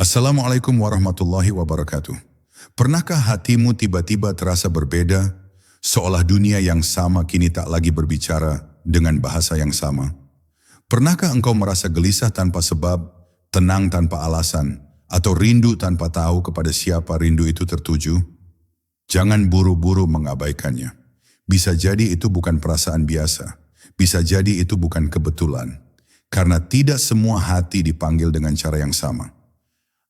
Assalamualaikum warahmatullahi wabarakatuh. Pernahkah hatimu tiba-tiba terasa berbeda, seolah dunia yang sama kini tak lagi berbicara dengan bahasa yang sama? Pernahkah engkau merasa gelisah tanpa sebab, tenang tanpa alasan, atau rindu tanpa tahu kepada siapa rindu itu tertuju? Jangan buru-buru mengabaikannya. Bisa jadi itu bukan perasaan biasa, bisa jadi itu bukan kebetulan, karena tidak semua hati dipanggil dengan cara yang sama.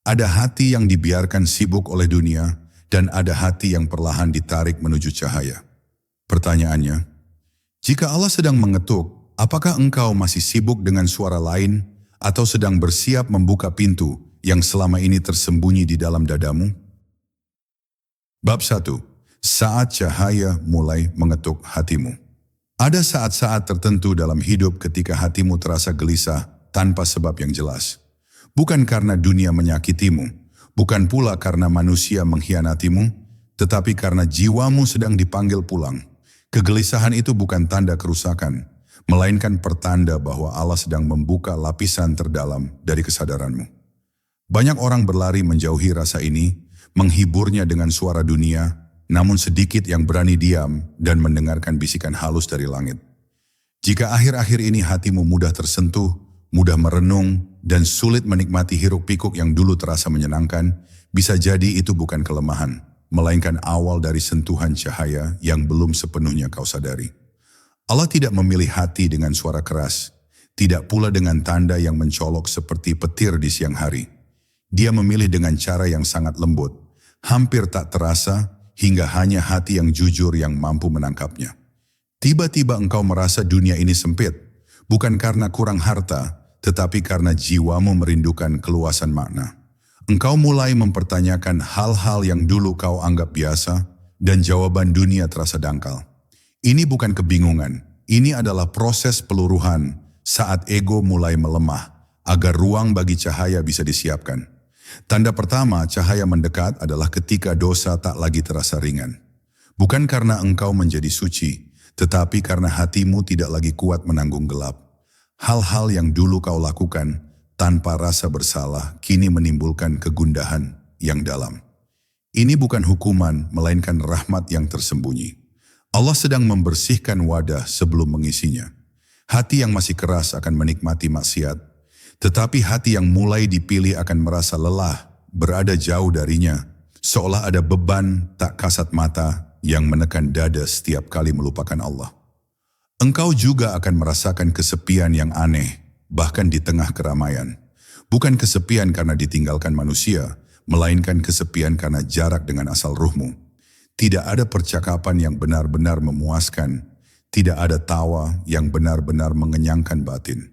Ada hati yang dibiarkan sibuk oleh dunia, dan ada hati yang perlahan ditarik menuju cahaya. Pertanyaannya, jika Allah sedang mengetuk, apakah engkau masih sibuk dengan suara lain, atau sedang bersiap membuka pintu yang selama ini tersembunyi di dalam dadamu? Bab 1. Saat cahaya mulai mengetuk hatimu. Ada saat-saat tertentu dalam hidup ketika hatimu terasa gelisah tanpa sebab yang jelas. Bukan karena dunia menyakitimu, bukan pula karena manusia mengkhianatimu, tetapi karena jiwamu sedang dipanggil pulang. Kegelisahan itu bukan tanda kerusakan, melainkan pertanda bahwa Allah sedang membuka lapisan terdalam dari kesadaranmu. Banyak orang berlari menjauhi rasa ini, menghiburnya dengan suara dunia, namun sedikit yang berani diam dan mendengarkan bisikan halus dari langit. Jika akhir-akhir ini hatimu mudah tersentuh, mudah merenung, dan sulit menikmati hiruk-pikuk yang dulu terasa menyenangkan, bisa jadi itu bukan kelemahan, melainkan awal dari sentuhan cahaya yang belum sepenuhnya kau sadari. Allah tidak memilih hati dengan suara keras, tidak pula dengan tanda yang mencolok seperti petir di siang hari. Dia memilih dengan cara yang sangat lembut, hampir tak terasa, hingga hanya hati yang jujur yang mampu menangkapnya. Tiba-tiba engkau merasa dunia ini sempit, bukan karena kurang harta, tetapi karena jiwamu merindukan keluasan makna. Engkau mulai mempertanyakan hal-hal yang dulu kau anggap biasa, dan jawaban dunia terasa dangkal. Ini bukan kebingungan, ini adalah proses peluruhan saat ego mulai melemah, agar ruang bagi cahaya bisa disiapkan. Tanda pertama cahaya mendekat adalah ketika dosa tak lagi terasa ringan. Bukan karena engkau menjadi suci, tetapi karena hatimu tidak lagi kuat menanggung gelap. Hal-hal yang dulu kau lakukan tanpa rasa bersalah kini menimbulkan kegundahan yang dalam. Ini bukan hukuman, melainkan rahmat yang tersembunyi. Allah sedang membersihkan wadah sebelum mengisinya. Hati yang masih keras akan menikmati maksiat, tetapi hati yang mulai dipilih akan merasa lelah, berada jauh darinya, seolah ada beban tak kasat mata yang menekan dada setiap kali melupakan Allah. Engkau juga akan merasakan kesepian yang aneh, bahkan di tengah keramaian. Bukan kesepian karena ditinggalkan manusia, melainkan kesepian karena jarak dengan asal ruhmu. Tidak ada percakapan yang benar-benar memuaskan, tidak ada tawa yang benar-benar mengenyangkan batin.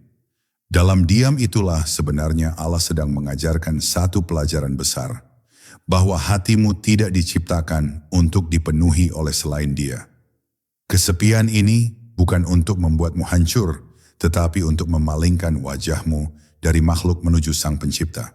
Dalam diam itulah sebenarnya Allah sedang mengajarkan satu pelajaran besar, bahwa hatimu tidak diciptakan untuk dipenuhi oleh selain Dia. Kesepian ini bukan untuk membuatmu hancur, tetapi untuk memalingkan wajahmu dari makhluk menuju Sang Pencipta.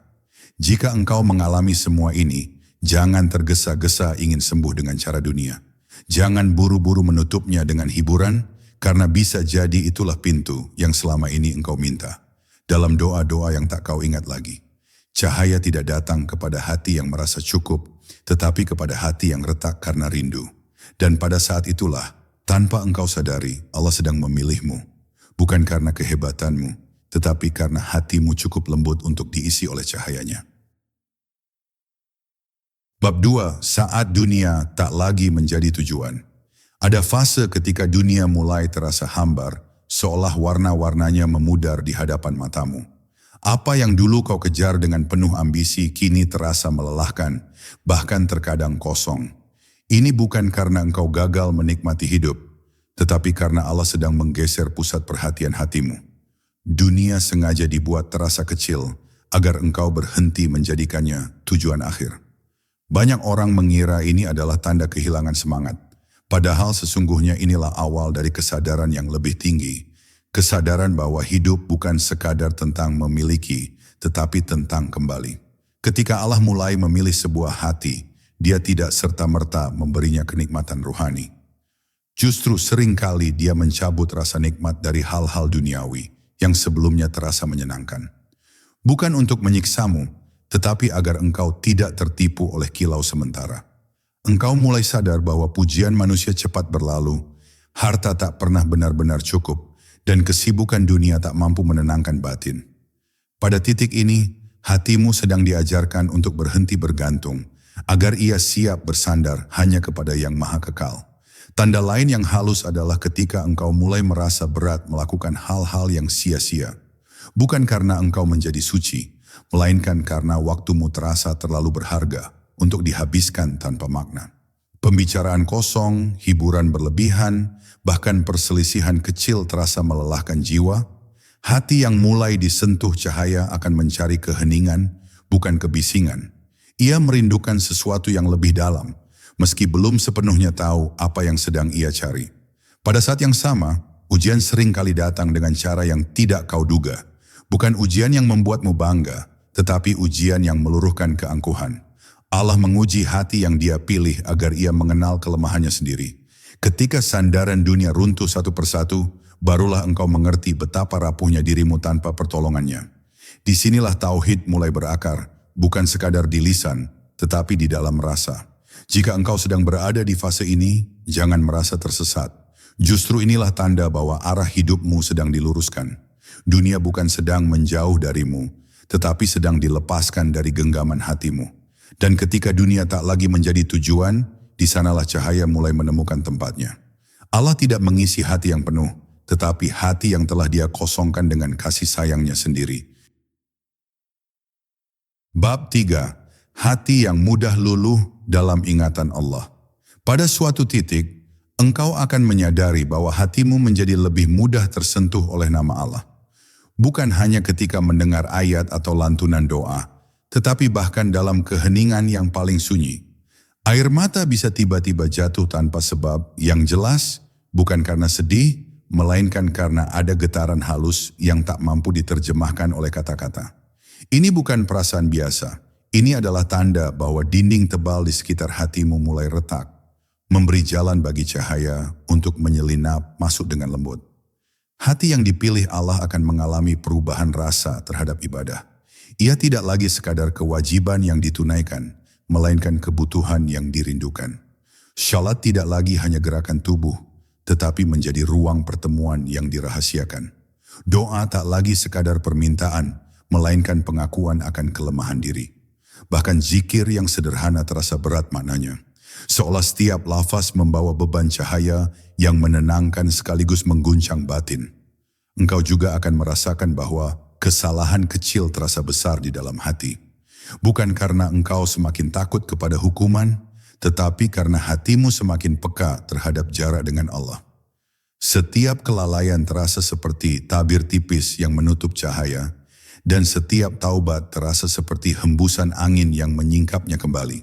Jika engkau mengalami semua ini, jangan tergesa-gesa ingin sembuh dengan cara dunia. Jangan buru-buru menutupnya dengan hiburan, karena bisa jadi itulah pintu yang selama ini engkau minta. Dalam doa-doa yang tak kau ingat lagi. Cahaya tidak datang kepada hati yang merasa cukup, tetapi kepada hati yang retak karena rindu. Dan pada saat itulah, tanpa engkau sadari, Allah sedang memilihmu, bukan karena kehebatanmu, tetapi karena hatimu cukup lembut untuk diisi oleh cahayanya. Bab 2. Saat dunia tak lagi menjadi tujuan. Ada fase ketika dunia mulai terasa hambar, seolah warna-warnanya memudar di hadapan matamu. Apa yang dulu kau kejar dengan penuh ambisi kini terasa melelahkan, bahkan terkadang kosong. Ini bukan karena engkau gagal menikmati hidup, tetapi karena Allah sedang menggeser pusat perhatian hatimu. Dunia sengaja dibuat terasa kecil, agar engkau berhenti menjadikannya tujuan akhir. Banyak orang mengira ini adalah tanda kehilangan semangat, padahal sesungguhnya inilah awal dari kesadaran yang lebih tinggi. Kesadaran bahwa hidup bukan sekadar tentang memiliki, tetapi tentang kembali. Ketika Allah mulai memilih sebuah hati, Dia tidak serta-merta memberinya kenikmatan ruhani. Justru seringkali Dia mencabut rasa nikmat dari hal-hal duniawi yang sebelumnya terasa menyenangkan. Bukan untuk menyiksamu, tetapi agar engkau tidak tertipu oleh kilau sementara. Engkau mulai sadar bahwa pujian manusia cepat berlalu, harta tak pernah benar-benar cukup, dan kesibukan dunia tak mampu menenangkan batin. Pada titik ini, hatimu sedang diajarkan untuk berhenti bergantung, agar ia siap bersandar hanya kepada yang maha kekal. Tanda lain yang halus adalah ketika engkau mulai merasa berat melakukan hal-hal yang sia-sia. Bukan karena engkau menjadi suci, melainkan karena waktumu terasa terlalu berharga untuk dihabiskan tanpa makna. Pembicaraan kosong, hiburan berlebihan, bahkan perselisihan kecil terasa melelahkan jiwa. Hati yang mulai disentuh cahaya akan mencari keheningan, bukan kebisingan. Ia merindukan sesuatu yang lebih dalam, meski belum sepenuhnya tahu apa yang sedang ia cari. Pada saat yang sama, ujian sering kali datang dengan cara yang tidak kau duga. Bukan ujian yang membuatmu bangga, tetapi ujian yang meluruhkan keangkuhan. Allah menguji hati yang dia pilih agar ia mengenal kelemahannya sendiri. Ketika sandaran dunia runtuh satu persatu, barulah engkau mengerti betapa rapuhnya dirimu tanpa pertolongannya. Disinilah tauhid mulai berakar, bukan sekadar di lisan, tetapi di dalam rasa. Jika engkau sedang berada di fase ini, jangan merasa tersesat. Justru inilah tanda bahwa arah hidupmu sedang diluruskan. Dunia bukan sedang menjauh darimu, tetapi sedang dilepaskan dari genggaman hatimu. Dan ketika dunia tak lagi menjadi tujuan, di sanalah cahaya mulai menemukan tempatnya. Allah tidak mengisi hati yang penuh, tetapi hati yang telah dia kosongkan dengan kasih sayangnya sendiri. Bab 3. Hati yang mudah luluh dalam ingatan Allah. Pada suatu titik, engkau akan menyadari bahwa hatimu menjadi lebih mudah tersentuh oleh nama Allah. Bukan hanya ketika mendengar ayat atau lantunan doa, tetapi bahkan dalam keheningan yang paling sunyi. Air mata bisa tiba-tiba jatuh tanpa sebab yang jelas, bukan karena sedih, melainkan karena ada getaran halus yang tak mampu diterjemahkan oleh kata-kata. Ini bukan perasaan biasa, ini adalah tanda bahwa dinding tebal di sekitar hatimu mulai retak, memberi jalan bagi cahaya untuk menyelinap masuk dengan lembut. Hati yang dipilih Allah akan mengalami perubahan rasa terhadap ibadah. Ia tidak lagi sekadar kewajiban yang ditunaikan, melainkan kebutuhan yang dirindukan. Salat tidak lagi hanya gerakan tubuh, tetapi menjadi ruang pertemuan yang dirahasiakan. Doa tak lagi sekadar permintaan, melainkan pengakuan akan kelemahan diri. Bahkan zikir yang sederhana terasa berat maknanya. Seolah setiap lafaz membawa beban cahaya yang menenangkan sekaligus mengguncang batin. Engkau juga akan merasakan bahwa kesalahan kecil terasa besar di dalam hati. Bukan karena engkau semakin takut kepada hukuman, tetapi karena hatimu semakin peka terhadap jarak dengan Allah. Setiap kelalaian terasa seperti tabir tipis yang menutup cahaya, dan setiap taubat terasa seperti hembusan angin yang menyingkapnya kembali.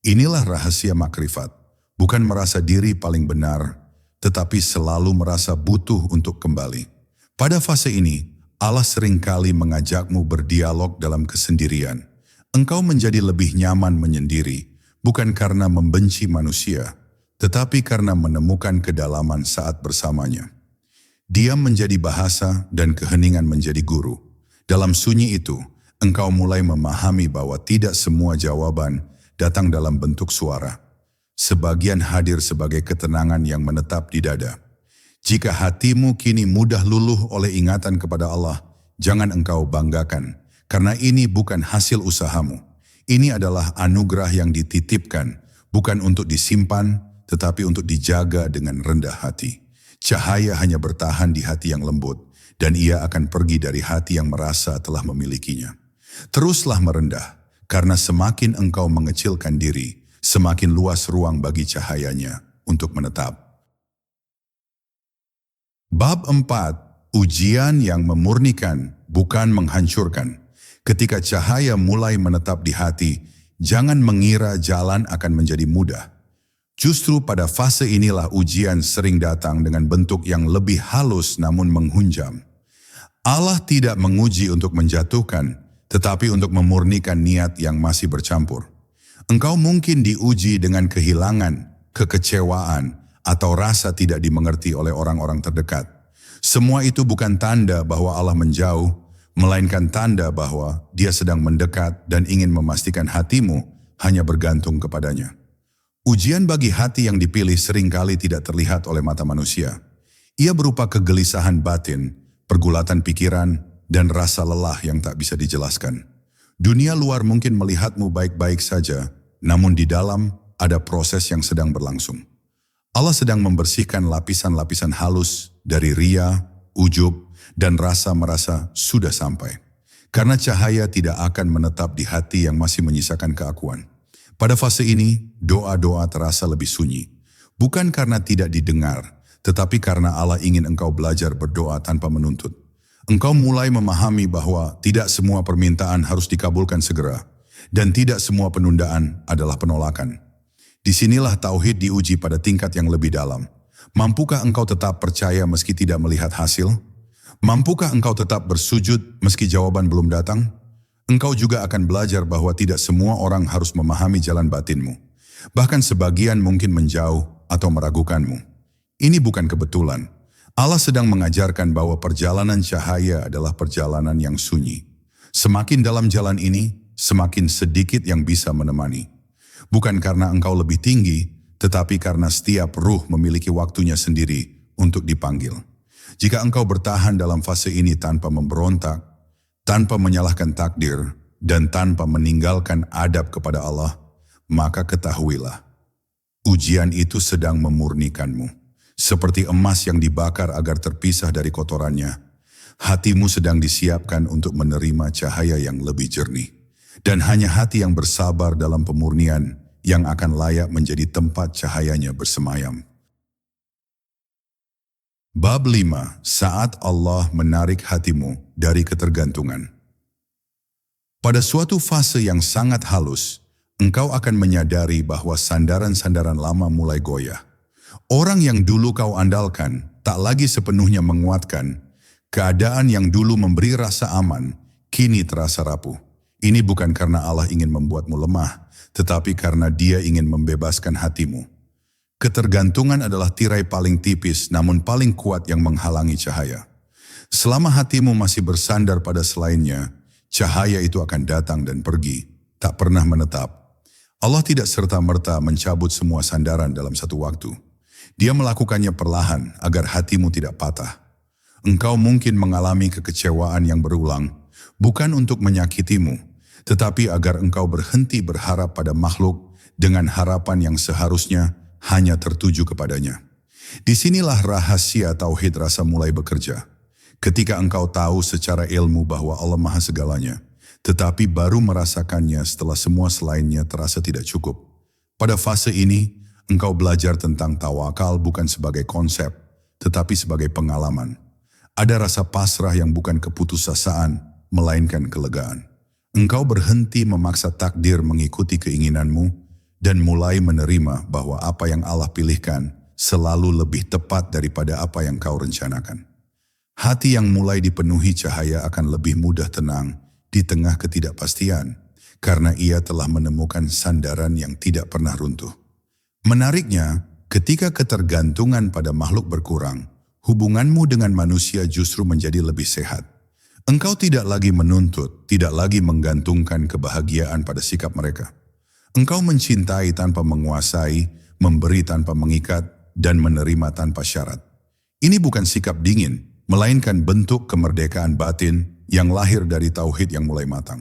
Inilah rahasia makrifat, bukan merasa diri paling benar, tetapi selalu merasa butuh untuk kembali. Pada fase ini, Allah seringkali mengajakmu berdialog dalam kesendirian. Engkau menjadi lebih nyaman menyendiri, bukan karena membenci manusia, tetapi karena menemukan kedalaman saat bersamanya. Diam menjadi bahasa dan keheningan menjadi guru. Dalam sunyi itu, engkau mulai memahami bahwa tidak semua jawaban datang dalam bentuk suara. Sebagian hadir sebagai ketenangan yang menetap di dada. Jika hatimu kini mudah luluh oleh ingatan kepada Allah, jangan engkau banggakan, karena ini bukan hasil usahamu. Ini adalah anugerah yang dititipkan, bukan untuk disimpan, tetapi untuk dijaga dengan rendah hati. Cahaya hanya bertahan di hati yang lembut, dan ia akan pergi dari hati yang merasa telah memilikinya. Teruslah merendah, karena semakin engkau mengecilkan diri, semakin luas ruang bagi cahayanya untuk menetap. Bab 4. Ujian yang memurnikan, bukan menghancurkan. Ketika cahaya mulai menetap di hati, jangan mengira jalan akan menjadi mudah. Justru pada fase inilah ujian sering datang dengan bentuk yang lebih halus namun menghunjam. Allah tidak menguji untuk menjatuhkan, tetapi untuk memurnikan niat yang masih bercampur. Engkau mungkin diuji dengan kehilangan, kekecewaan, atau rasa tidak dimengerti oleh orang-orang terdekat. Semua itu bukan tanda bahwa Allah menjauh, melainkan tanda bahwa Dia sedang mendekat dan ingin memastikan hatimu hanya bergantung kepadanya. Ujian bagi hati yang dipilih seringkali tidak terlihat oleh mata manusia. Ia berupa kegelisahan batin, pergulatan pikiran, dan rasa lelah yang tak bisa dijelaskan. Dunia luar mungkin melihatmu baik-baik saja, namun di dalam ada proses yang sedang berlangsung. Allah sedang membersihkan lapisan-lapisan halus dari ria, ujub, dan rasa merasa sudah sampai. Karena cahaya tidak akan menetap di hati yang masih menyisakan keakuan. Pada fase ini, doa-doa terasa lebih sunyi. Bukan karena tidak didengar, tetapi karena Allah ingin engkau belajar berdoa tanpa menuntut. Engkau mulai memahami bahwa tidak semua permintaan harus dikabulkan segera, dan tidak semua penundaan adalah penolakan. Disinilah tauhid diuji pada tingkat yang lebih dalam. Mampukah engkau tetap percaya meski tidak melihat hasil? Mampukah engkau tetap bersujud meski jawaban belum datang? Engkau juga akan belajar bahwa tidak semua orang harus memahami jalan batinmu. Bahkan sebagian mungkin menjauh atau meragukanmu. Ini bukan kebetulan. Allah sedang mengajarkan bahwa perjalanan cahaya adalah perjalanan yang sunyi. Semakin dalam jalan ini, semakin sedikit yang bisa menemani. Bukan karena engkau lebih tinggi, tetapi karena setiap ruh memiliki waktunya sendiri untuk dipanggil. Jika engkau bertahan dalam fase ini tanpa memberontak, tanpa menyalahkan takdir, dan tanpa meninggalkan adab kepada Allah, maka ketahuilah, ujian itu sedang memurnikanmu. Seperti emas yang dibakar agar terpisah dari kotorannya, hatimu sedang disiapkan untuk menerima cahaya yang lebih jernih. Dan hanya hati yang bersabar dalam pemurnian yang akan layak menjadi tempat cahayanya bersemayam. Bab 5. Saat Allah menarik hatimu dari ketergantungan. Pada suatu fase yang sangat halus, engkau akan menyadari bahwa sandaran-sandaran lama mulai goyah. Orang yang dulu kau andalkan tak lagi sepenuhnya menguatkan. Keadaan yang dulu memberi rasa aman, kini terasa rapuh. Ini bukan karena Allah ingin membuatmu lemah, tetapi karena Dia ingin membebaskan hatimu. Ketergantungan adalah tirai paling tipis namun paling kuat yang menghalangi cahaya. Selama hatimu masih bersandar pada selainnya, cahaya itu akan datang dan pergi, tak pernah menetap. Allah tidak serta-merta mencabut semua sandaran dalam satu waktu. Dia melakukannya perlahan agar hatimu tidak patah. Engkau mungkin mengalami kekecewaan yang berulang, bukan untuk menyakitimu, tetapi agar engkau berhenti berharap pada makhluk dengan harapan yang seharusnya hanya tertuju kepadanya. Disinilah rahasia tauhid rasa mulai bekerja. Ketika engkau tahu secara ilmu bahwa Allah Maha Segalanya, tetapi baru merasakannya setelah semua selainnya terasa tidak cukup. Pada fase ini, engkau belajar tentang tawakal bukan sebagai konsep, tetapi sebagai pengalaman. Ada rasa pasrah yang bukan keputusasaan, melainkan kelegaan. Engkau berhenti memaksa takdir mengikuti keinginanmu dan mulai menerima bahwa apa yang Allah pilihkan selalu lebih tepat daripada apa yang kau rencanakan. Hati yang mulai dipenuhi cahaya akan lebih mudah tenang di tengah ketidakpastian karena ia telah menemukan sandaran yang tidak pernah runtuh. Menariknya, ketika ketergantungan pada makhluk berkurang, hubunganmu dengan manusia justru menjadi lebih sehat. Engkau tidak lagi menuntut, tidak lagi menggantungkan kebahagiaan pada sikap mereka. Engkau mencintai tanpa menguasai, memberi tanpa mengikat, dan menerima tanpa syarat. Ini bukan sikap dingin, melainkan bentuk kemerdekaan batin yang lahir dari tauhid yang mulai matang.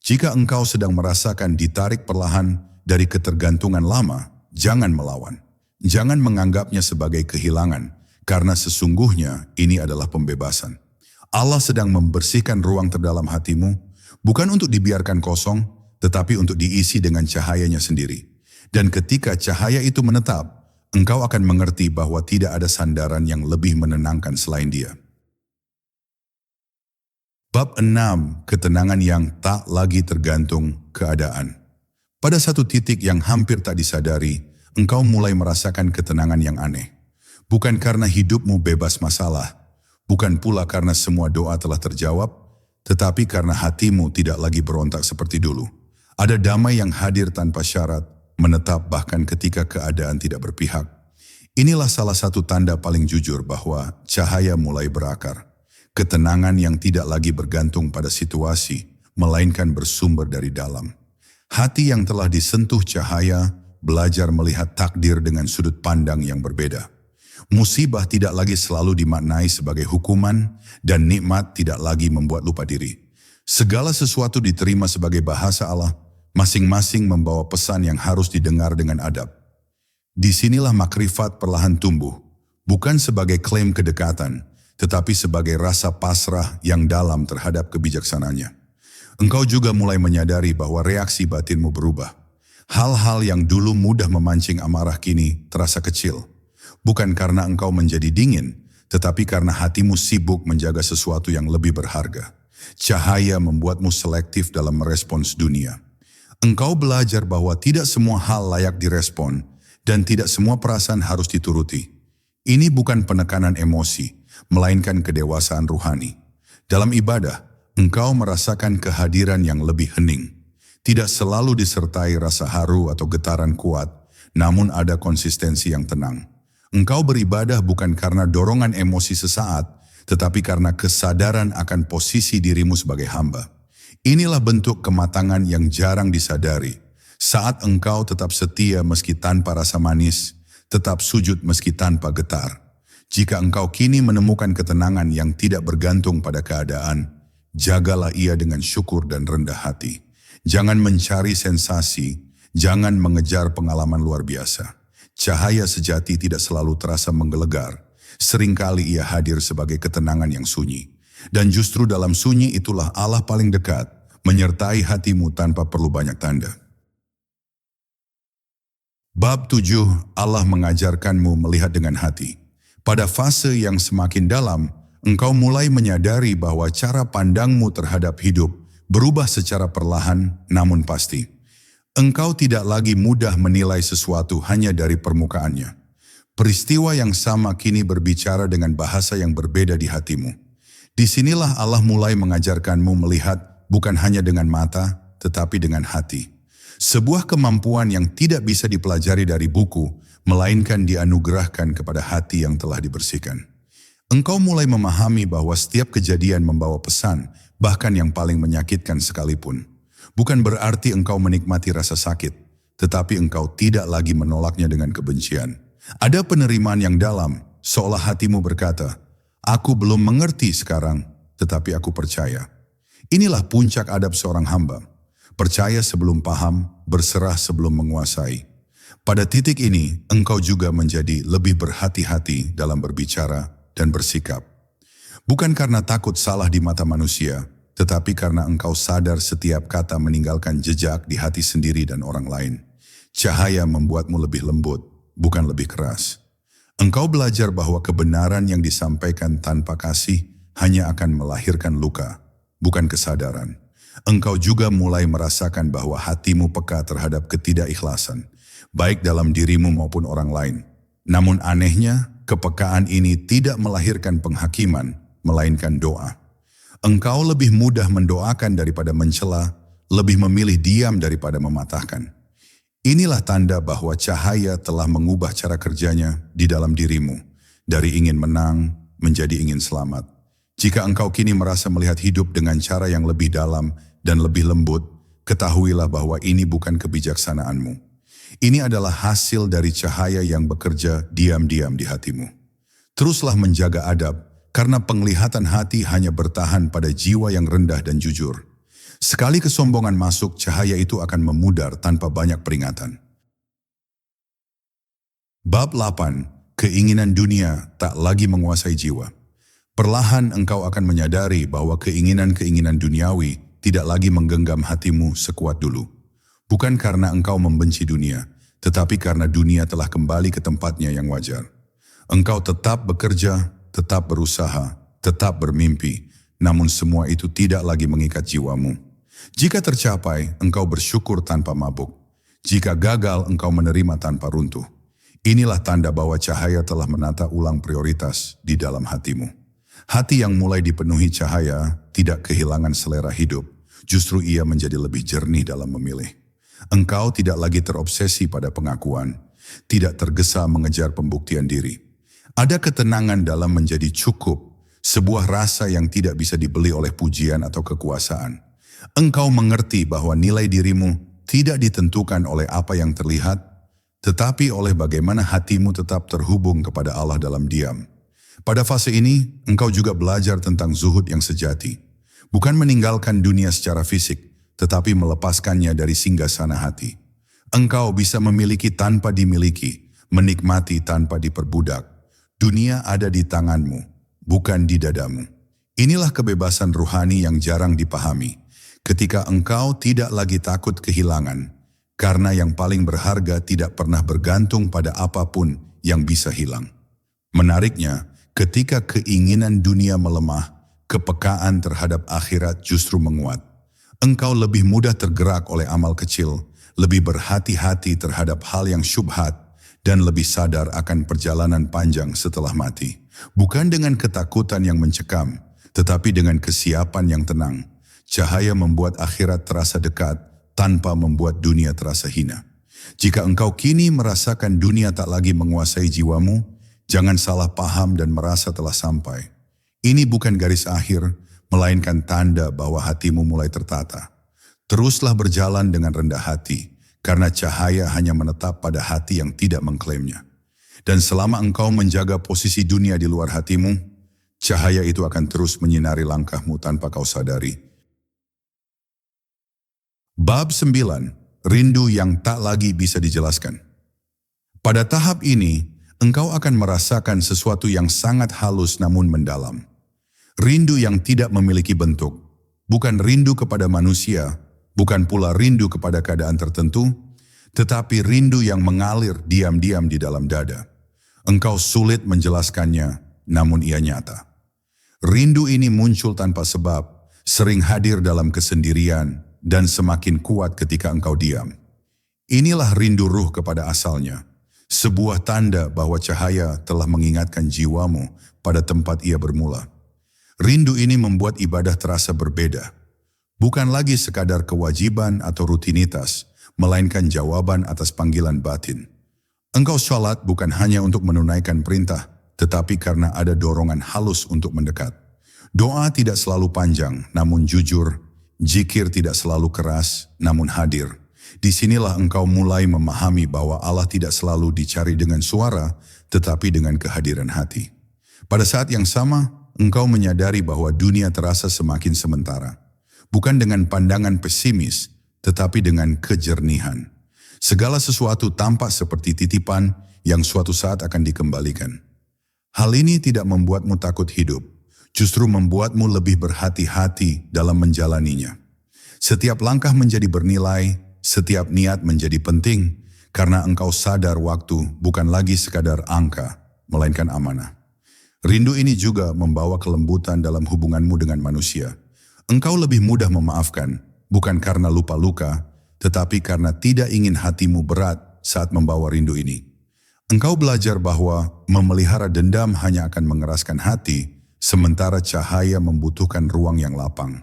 Jika engkau sedang merasakan ditarik perlahan dari ketergantungan lama, jangan melawan. Jangan menganggapnya sebagai kehilangan, karena sesungguhnya ini adalah pembebasan. Allah sedang membersihkan ruang terdalam hatimu, bukan untuk dibiarkan kosong, tetapi untuk diisi dengan cahayanya sendiri. Dan ketika cahaya itu menetap, engkau akan mengerti bahwa tidak ada sandaran yang lebih menenangkan selain Dia. Bab 6. Ketenangan yang tak lagi tergantung keadaan. Pada satu titik yang hampir tak disadari, engkau mulai merasakan ketenangan yang aneh. Bukan karena hidupmu bebas masalah, bukan pula karena semua doa telah terjawab, tetapi karena hatimu tidak lagi berontak seperti dulu. Ada damai yang hadir tanpa syarat, menetap bahkan ketika keadaan tidak berpihak. Inilah salah satu tanda paling jujur bahwa cahaya mulai berakar. Ketenangan yang tidak lagi bergantung pada situasi, melainkan bersumber dari dalam. Hati yang telah disentuh cahaya, belajar melihat takdir dengan sudut pandang yang berbeda. Musibah tidak lagi selalu dimaknai sebagai hukuman, dan nikmat tidak lagi membuat lupa diri. Segala sesuatu diterima sebagai bahasa Allah, masing-masing membawa pesan yang harus didengar dengan adab. Disinilah makrifat perlahan tumbuh, bukan sebagai klaim kedekatan, tetapi sebagai rasa pasrah yang dalam terhadap kebijaksanaannya. Engkau juga mulai menyadari bahwa reaksi batinmu berubah. Hal-hal yang dulu mudah memancing amarah kini terasa kecil. Bukan karena engkau menjadi dingin, tetapi karena hatimu sibuk menjaga sesuatu yang lebih berharga. Cahaya membuatmu selektif dalam merespons dunia. Engkau belajar bahwa tidak semua hal layak direspon, dan tidak semua perasaan harus dituruti. Ini bukan penekanan emosi, melainkan kedewasaan ruhani. Dalam ibadah, engkau merasakan kehadiran yang lebih hening. Tidak selalu disertai rasa haru atau getaran kuat, namun ada konsistensi yang tenang. Engkau beribadah bukan karena dorongan emosi sesaat, tetapi karena kesadaran akan posisi dirimu sebagai hamba. Inilah bentuk kematangan yang jarang disadari. Saat engkau tetap setia meski tanpa rasa manis, tetap sujud meski tanpa getar. Jika engkau kini menemukan ketenangan yang tidak bergantung pada keadaan, jagalah ia dengan syukur dan rendah hati. Jangan mencari sensasi, jangan mengejar pengalaman luar biasa. Cahaya sejati tidak selalu terasa menggelegar. Seringkali ia hadir sebagai ketenangan yang sunyi. Dan justru dalam sunyi itulah Allah paling dekat, menyertai hatimu tanpa perlu banyak tanda. Bab 7, Allah mengajarkanmu melihat dengan hati. Pada fase yang semakin dalam, engkau mulai menyadari bahwa cara pandangmu terhadap hidup berubah secara perlahan namun pasti. Engkau tidak lagi mudah menilai sesuatu hanya dari permukaannya. Peristiwa yang sama kini berbicara dengan bahasa yang berbeda di hatimu. Disinilah Allah mulai mengajarkanmu melihat bukan hanya dengan mata, tetapi dengan hati. Sebuah kemampuan yang tidak bisa dipelajari dari buku, melainkan dianugerahkan kepada hati yang telah dibersihkan. Engkau mulai memahami bahwa setiap kejadian membawa pesan, bahkan yang paling menyakitkan sekalipun. Bukan berarti engkau menikmati rasa sakit, tetapi engkau tidak lagi menolaknya dengan kebencian. Ada penerimaan yang dalam, seolah hatimu berkata, "Aku belum mengerti sekarang, tetapi aku percaya." Inilah puncak adab seorang hamba. Percaya sebelum paham, berserah sebelum menguasai. Pada titik ini, engkau juga menjadi lebih berhati-hati dalam berbicara dan bersikap. Bukan karena takut salah di mata manusia, tetapi karena engkau sadar setiap kata meninggalkan jejak di hati sendiri dan orang lain. Cahaya membuatmu lebih lembut, bukan lebih keras. Engkau belajar bahwa kebenaran yang disampaikan tanpa kasih hanya akan melahirkan luka, bukan kesadaran. Engkau juga mulai merasakan bahwa hatimu peka terhadap ketidakikhlasan, baik dalam dirimu maupun orang lain. Namun anehnya, kepekaan ini tidak melahirkan penghakiman, melainkan doa. Engkau lebih mudah mendoakan daripada mencela, lebih memilih diam daripada mematahkan. Inilah tanda bahwa cahaya telah mengubah cara kerjanya di dalam dirimu, dari ingin menang menjadi ingin selamat. Jika engkau kini merasa melihat hidup dengan cara yang lebih dalam dan lebih lembut, ketahuilah bahwa ini bukan kebijaksanaanmu. Ini adalah hasil dari cahaya yang bekerja diam-diam di hatimu. Teruslah menjaga adab, karena penglihatan hati hanya bertahan pada jiwa yang rendah dan jujur. Sekali kesombongan masuk, cahaya itu akan memudar tanpa banyak peringatan. Bab 8, keinginan dunia tak lagi menguasai jiwa. Perlahan engkau akan menyadari bahwa keinginan-keinginan duniawi tidak lagi menggenggam hatimu sekuat dulu. Bukan karena engkau membenci dunia, tetapi karena dunia telah kembali ke tempatnya yang wajar. Engkau tetap bekerja, tetap berusaha, tetap bermimpi, namun semua itu tidak lagi mengikat jiwamu. Jika tercapai, engkau bersyukur tanpa mabuk. Jika gagal, engkau menerima tanpa runtuh. Inilah tanda bahwa cahaya telah menata ulang prioritas di dalam hatimu. Hati yang mulai dipenuhi cahaya tidak kehilangan selera hidup, justru ia menjadi lebih jernih dalam memilih. Engkau tidak lagi terobsesi pada pengakuan, tidak tergesa mengejar pembuktian diri. Ada ketenangan dalam menjadi cukup, sebuah rasa yang tidak bisa dibeli oleh pujian atau kekuasaan. Engkau mengerti bahwa nilai dirimu tidak ditentukan oleh apa yang terlihat, tetapi oleh bagaimana hatimu tetap terhubung kepada Allah dalam diam. Pada fase ini, engkau juga belajar tentang zuhud yang sejati. Bukan meninggalkan dunia secara fisik, tetapi melepaskannya dari singgasana hati. Engkau bisa memiliki tanpa dimiliki, menikmati tanpa diperbudak. Dunia ada di tanganmu, bukan di dadamu. Inilah kebebasan ruhani yang jarang dipahami. Ketika engkau tidak lagi takut kehilangan, karena yang paling berharga tidak pernah bergantung pada apapun yang bisa hilang. Menariknya, ketika keinginan dunia melemah, kepekaan terhadap akhirat justru menguat. Engkau lebih mudah tergerak oleh amal kecil, lebih berhati-hati terhadap hal yang syubhat, dan lebih sadar akan perjalanan panjang setelah mati. Bukan dengan ketakutan yang mencekam, tetapi dengan kesiapan yang tenang. Cahaya membuat akhirat terasa dekat, tanpa membuat dunia terasa hina. Jika engkau kini merasakan dunia tak lagi menguasai jiwamu, jangan salah paham dan merasa telah sampai. Ini bukan garis akhir, melainkan tanda bahwa hatimu mulai tertata. Teruslah berjalan dengan rendah hati, karena cahaya hanya menetap pada hati yang tidak mengklaimnya. Dan selama engkau menjaga posisi dunia di luar hatimu, cahaya itu akan terus menyinari langkahmu tanpa kau sadari. Bab 9. Rindu yang tak lagi bisa dijelaskan. Pada tahap ini, engkau akan merasakan sesuatu yang sangat halus namun mendalam. Rindu yang tidak memiliki bentuk, bukan rindu kepada manusia, bukan pula rindu kepada keadaan tertentu, tetapi rindu yang mengalir diam-diam di dalam dada. Engkau sulit menjelaskannya, namun ia nyata. Rindu ini muncul tanpa sebab, sering hadir dalam kesendirian, dan semakin kuat ketika engkau diam. Inilah rindu ruh kepada asalnya, sebuah tanda bahwa cahaya telah mengingatkan jiwamu pada tempat ia bermula. Rindu ini membuat ibadah terasa berbeda. Bukan lagi sekadar kewajiban atau rutinitas, melainkan jawaban atas panggilan batin. Engkau sholat bukan hanya untuk menunaikan perintah, tetapi karena ada dorongan halus untuk mendekat. Doa tidak selalu panjang, namun jujur. Zikir tidak selalu keras, namun hadir. Disinilah engkau mulai memahami bahwa Allah tidak selalu dicari dengan suara, tetapi dengan kehadiran hati. Pada saat yang sama, engkau menyadari bahwa dunia terasa semakin sementara. Bukan dengan pandangan pesimis, tetapi dengan kejernihan. Segala sesuatu tampak seperti titipan yang suatu saat akan dikembalikan. Hal ini tidak membuatmu takut hidup, justru membuatmu lebih berhati-hati dalam menjalaninya. Setiap langkah menjadi bernilai, setiap niat menjadi penting, karena engkau sadar waktu bukan lagi sekadar angka, melainkan amanah. Rindu ini juga membawa kelembutan dalam hubunganmu dengan manusia. Engkau lebih mudah memaafkan, bukan karena lupa-luka, tetapi karena tidak ingin hatimu berat saat membawa rindu ini. Engkau belajar bahwa memelihara dendam hanya akan mengeraskan hati, sementara cahaya membutuhkan ruang yang lapang.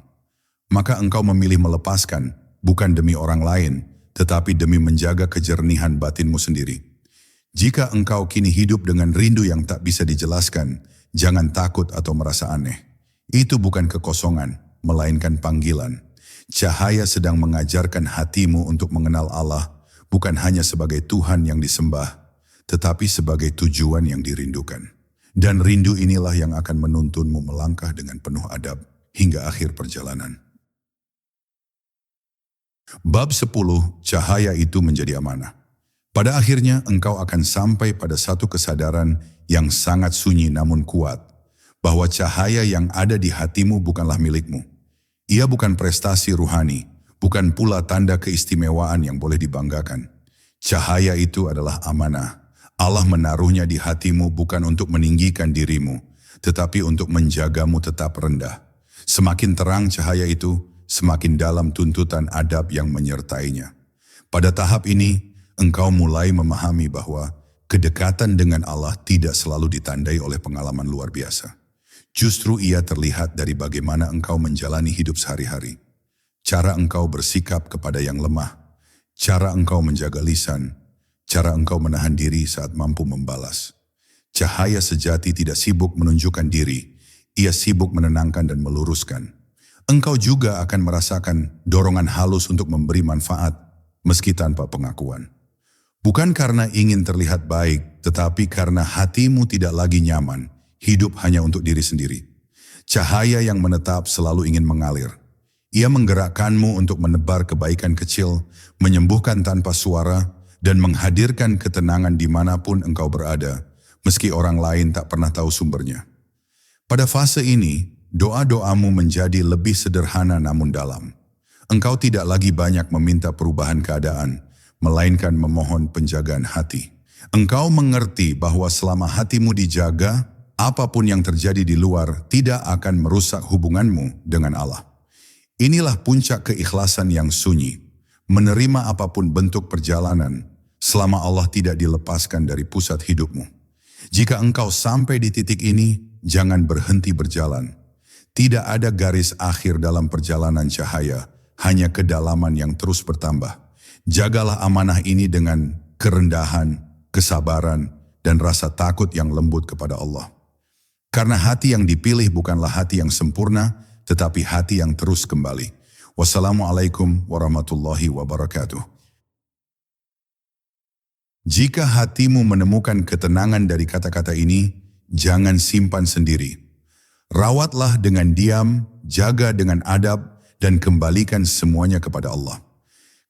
Maka engkau memilih melepaskan, bukan demi orang lain, tetapi demi menjaga kejernihan batinmu sendiri. Jika engkau kini hidup dengan rindu yang tak bisa dijelaskan, jangan takut atau merasa aneh. Itu bukan kekosongan, melainkan panggilan. Cahaya sedang mengajarkan hatimu untuk mengenal Allah, bukan hanya sebagai Tuhan yang disembah, tetapi sebagai tujuan yang dirindukan. Dan rindu inilah yang akan menuntunmu melangkah dengan penuh adab hingga akhir perjalanan. Bab 10. Cahaya itu menjadi amanah. Pada akhirnya engkau akan sampai pada satu kesadaran yang sangat sunyi namun kuat, bahwa cahaya yang ada di hatimu bukanlah milikmu. Ia bukan prestasi ruhani, bukan pula tanda keistimewaan yang boleh dibanggakan. Cahaya itu adalah amanah. Allah menaruhnya di hatimu bukan untuk meninggikan dirimu, tetapi untuk menjagamu tetap rendah. Semakin terang cahaya itu, semakin dalam tuntutan adab yang menyertainya. Pada tahap ini, engkau mulai memahami bahwa kedekatan dengan Allah tidak selalu ditandai oleh pengalaman luar biasa. Justru ia terlihat dari bagaimana engkau menjalani hidup sehari-hari. Cara engkau bersikap kepada yang lemah, cara engkau menjaga lisan, cara engkau menahan diri saat mampu membalas. Cahaya sejati tidak sibuk menunjukkan diri, Ia sibuk menenangkan dan meluruskan. Engkau juga akan merasakan dorongan halus untuk memberi manfaat meski tanpa pengakuan. Bukan karena ingin terlihat baik, tetapi karena hatimu tidak lagi nyaman, hidup hanya untuk diri sendiri. Cahaya yang menetap selalu ingin mengalir. Ia menggerakkanmu untuk menebar kebaikan kecil, menyembuhkan tanpa suara, dan menghadirkan ketenangan dimanapun engkau berada, meski orang lain tak pernah tahu sumbernya. Pada fase ini, doa-doamu menjadi lebih sederhana namun dalam. Engkau tidak lagi banyak meminta perubahan keadaan, melainkan memohon penjagaan hati. Engkau mengerti bahwa selama hatimu dijaga, apapun yang terjadi di luar tidak akan merusak hubunganmu dengan Allah. Inilah puncak keikhlasan yang sunyi, menerima apapun bentuk perjalanan, selama Allah tidak dilepaskan dari pusat hidupmu. Jika engkau sampai di titik ini, jangan berhenti berjalan. Tidak ada garis akhir dalam perjalanan cahaya, hanya kedalaman yang terus bertambah. Jagalah amanah ini dengan kerendahan, kesabaran, dan rasa takut yang lembut kepada Allah. Karena hati yang dipilih bukanlah hati yang sempurna, tetapi hati yang terus kembali. Wassalamualaikum warahmatullahi wabarakatuh. Jika hatimu menemukan ketenangan dari kata-kata ini, jangan simpan sendiri. Rawatlah dengan diam, jaga dengan adab, dan kembalikan semuanya kepada Allah.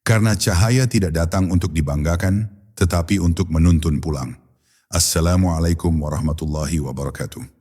Karena cahaya tidak datang untuk dibanggakan, tetapi untuk menuntun pulang. Assalamualaikum warahmatullahi wabarakatuh.